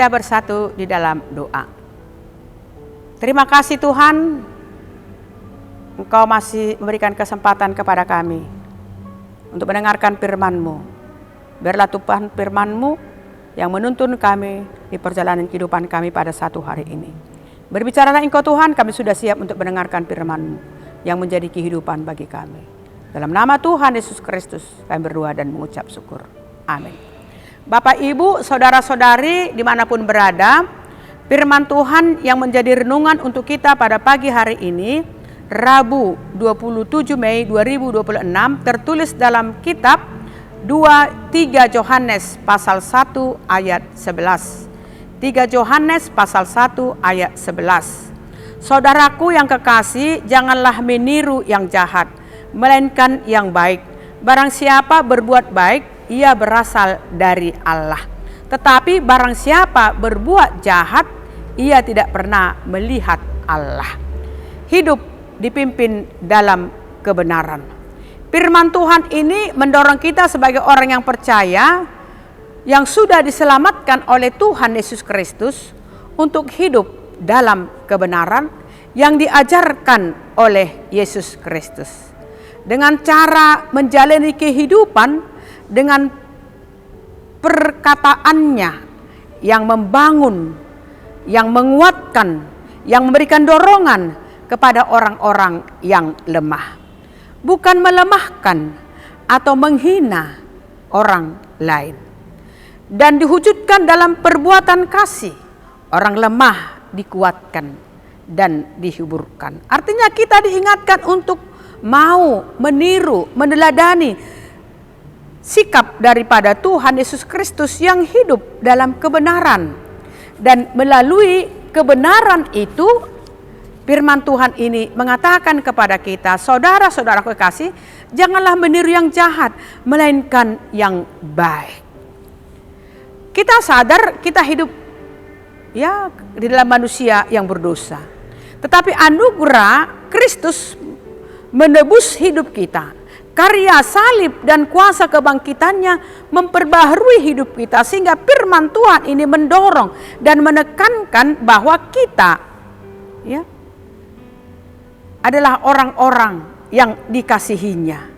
Kita bersatu di dalam doa. Terima kasih Tuhan, Engkau masih memberikan kesempatan kepada kami untuk mendengarkan firman-Mu. Biarlah Tuhan firman-Mu yang menuntun kami di perjalanan kehidupan kami pada satu hari ini. Berbicaralah Engkau Tuhan, kami sudah siap untuk mendengarkan firman-Mu yang menjadi kehidupan bagi kami. Dalam nama Tuhan Yesus Kristus kami berdoa dan mengucap syukur. Amin. Bapak, Ibu, Saudara-saudari dimanapun berada, firman Tuhan yang menjadi renungan untuk kita pada pagi hari ini, Rabu 27 Mei 2026, tertulis dalam kitab 3 Yohanes pasal 1 ayat 11. 3 Yohanes pasal 1 ayat 11. Saudaraku yang kekasih, janganlah meniru yang jahat, melainkan yang baik. Barang siapa berbuat baik, ia berasal dari Allah. Tetapi barang siapa berbuat jahat, ia tidak pernah melihat Allah. Hidup dipimpin dalam kebenaran. Firman Tuhan ini mendorong kita sebagai orang yang percaya, yang sudah diselamatkan oleh Tuhan Yesus Kristus, untuk hidup dalam kebenaran yang diajarkan oleh Yesus Kristus. Dengan cara menjalani kehidupan dengan perkataannya yang membangun, yang menguatkan, yang memberikan dorongan kepada orang-orang yang lemah. Bukan melemahkan atau menghina orang lain. Dan diwujudkan dalam perbuatan kasih. Orang lemah dikuatkan dan dihiburkan. Artinya kita diingatkan untuk mau meniru, meneladani sikap daripada Tuhan Yesus Kristus yang hidup dalam kebenaran. Dan melalui kebenaran itu, firman Tuhan ini mengatakan kepada kita, saudara-saudara kekasih, janganlah meniru yang jahat, melainkan yang baik. Kita sadar kita hidup ya di dalam manusia yang berdosa. Tetapi anugerah Kristus menebus hidup kita. Karya salib dan kuasa kebangkitannya memperbaharui hidup kita, sehingga firman Tuhan ini mendorong dan menekankan bahwa kita ya adalah orang-orang yang dikasihinya.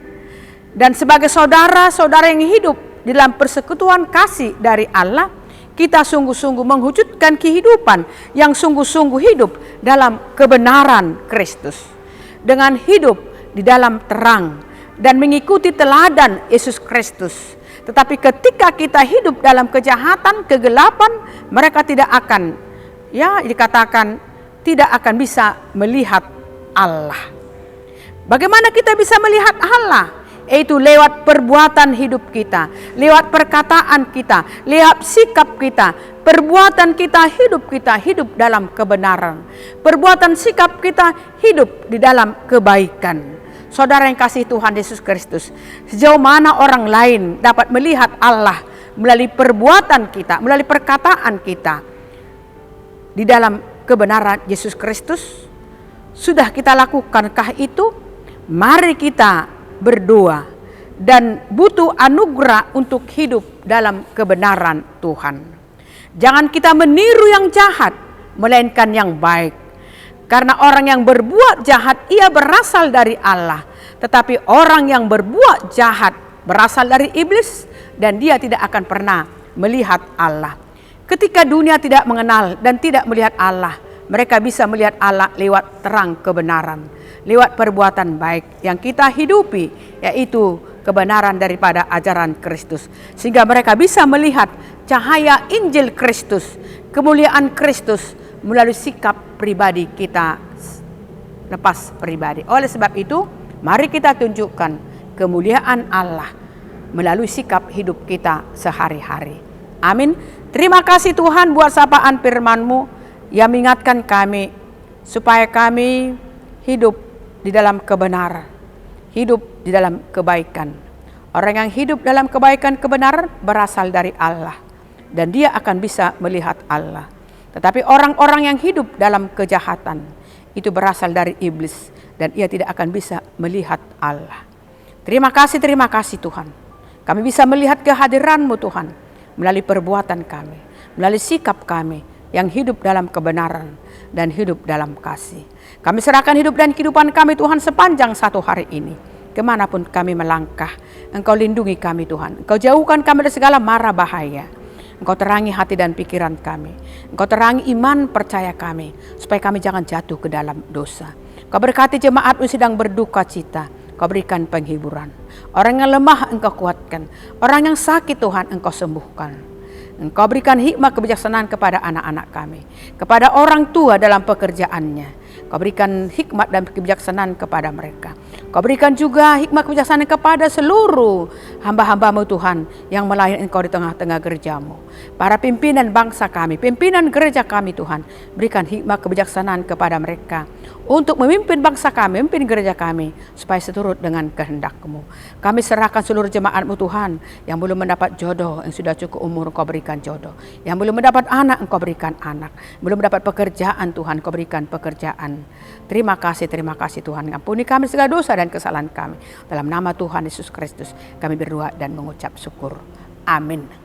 Dan sebagai saudara-saudara yang hidup di dalam persekutuan kasih dari Allah, kita sungguh-sungguh mewujudkan kehidupan yang sungguh-sungguh hidup dalam kebenaran Kristus. Dengan hidup di dalam terang dan mengikuti teladan Yesus Kristus. Tetapi ketika kita hidup dalam kejahatan, kegelapan, mereka tidak akan, ya dikatakan, tidak akan bisa melihat Allah. Bagaimana kita bisa melihat Allah? yaitu lewat perbuatan hidup kita, lewat perkataan kita, lewat sikap kita. Perbuatan kita, hidup dalam kebenaran. Perbuatan sikap kita, hidup di dalam kebaikan. Saudara yang kasih Tuhan Yesus Kristus, sejauh mana orang lain dapat melihat Allah melalui perbuatan kita, melalui perkataan kita di dalam kebenaran Yesus Kristus? Sudah kita lakukankah itu? Mari kita berdoa dan butuh anugerah untuk hidup dalam kebenaran Tuhan. Jangan kita meniru yang jahat, melainkan yang baik. Karena orang yang berbuat jahat, ia berasal dari Allah. Tetapi orang yang berbuat jahat berasal dari iblis, dan dia tidak akan pernah melihat Allah. Ketika dunia tidak mengenal dan tidak melihat Allah, mereka bisa melihat Allah lewat terang kebenaran, lewat perbuatan baik yang kita hidupi, yaitu kebenaran daripada ajaran Kristus. Sehingga mereka bisa melihat cahaya Injil Kristus, kemuliaan Kristus melalui sikap pribadi kita lepas pribadi. Oleh sebab itu, mari kita tunjukkan kemuliaan Allah melalui sikap hidup kita sehari-hari. Amin. Terima kasih Tuhan buat sapaan firman-Mu yang mengingatkan kami supaya kami hidup di dalam kebenaran, hidup di dalam kebaikan. Orang yang hidup dalam kebaikan kebenaran berasal dari Allah, dan dia akan bisa melihat Allah. Tetapi orang-orang yang hidup dalam kejahatan itu berasal dari iblis, dan ia tidak akan bisa melihat Allah. Terima kasih Tuhan. Kami bisa melihat kehadiran-Mu Tuhan melalui perbuatan kami, melalui sikap kami yang hidup dalam kebenaran dan hidup dalam kasih. Kami serahkan hidup dan kehidupan kami Tuhan sepanjang satu hari ini. Kemanapun kami melangkah, Engkau lindungi kami Tuhan. Engkau jauhkan kami dari segala mara bahaya. Engkau terangi hati dan pikiran kami. Engkau terangi iman percaya kami, supaya kami jangan jatuh ke dalam dosa. Engkau berkati jemaat-Mu sedang berduka cita. Engkau berikan penghiburan. Orang yang lemah Engkau kuatkan. Orang yang sakit Tuhan Engkau sembuhkan. Engkau berikan hikmat kebijaksanaan kepada anak-anak kami, kepada orang tua dalam pekerjaannya. Kau berikan hikmat dan kebijaksanaan kepada mereka. Kau berikan juga hikmat kebijaksanaan kepada seluruh hamba-hamba-Mu Tuhan yang melayani Engkau di tengah-tengah gereja-Mu. Para pimpinan bangsa kami, pimpinan gereja kami Tuhan, berikan hikmat kebijaksanaan kepada mereka untuk memimpin bangsa kami, memimpin gereja kami, supaya seturut dengan kehendak-Mu. Kami serahkan seluruh jemaat-Mu Tuhan yang belum mendapat jodoh, yang sudah cukup umur Engkau berikan jodoh. Yang belum mendapat anak Engkau berikan anak. Belum mendapat pekerjaan Tuhan Engkau berikan pekerjaan. Terima kasih Tuhan. Ampuni kami segala dosa dan kesalahan kami. Dalam nama Tuhan Yesus Kristus kami berdoa dan mengucap syukur. Amin.